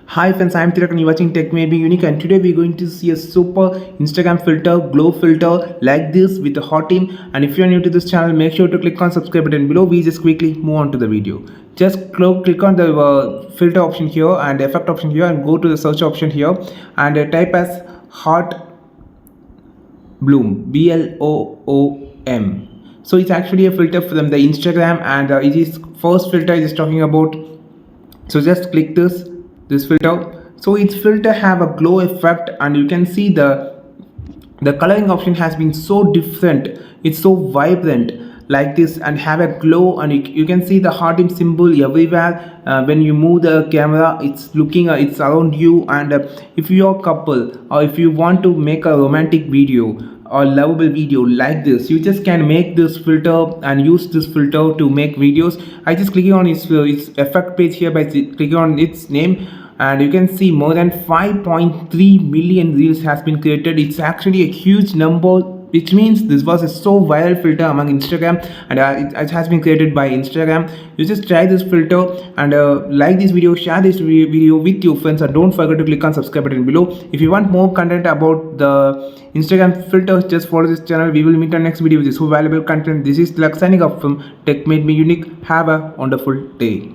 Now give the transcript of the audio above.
Hi friends, I'm Tirak and you're watching Tech May Be Unique, and today we're going to see a super Instagram filter, glow filter like this with a hot theme. And if you're new to this channel, make sure to click on subscribe button below. We just quickly move on to the video. Just click on the filter option here and effect option here and go to the search option here and type as hot bloom, BLOOM. So it's actually a filter from the Instagram, and it is first filter is talking about. So just click this filter. So its filter have a glow effect, and you can see the coloring option has been so different. It's so vibrant like this and have a glow, and you can see the heart in symbol everywhere. When you move the camera, it's looking it's around you. And if you're a couple or if you want to make a romantic video or lovable video like this, you just can make this filter and use this filter to make videos. I just clicking on its effect page here by clicking on its name, and you can see more than 5.3 million reels has been created. It's actually a huge number, which means this was a so viral filter among Instagram, and it has been created by Instagram. You just try this filter and like this video, share this video with your friends, and don't forget to click on subscribe button below. If you want more content about the Instagram filters, just follow this channel. We will meet on next video with this so valuable content. This is Tilak signing off from Tech Made Me Unique. Have a wonderful day.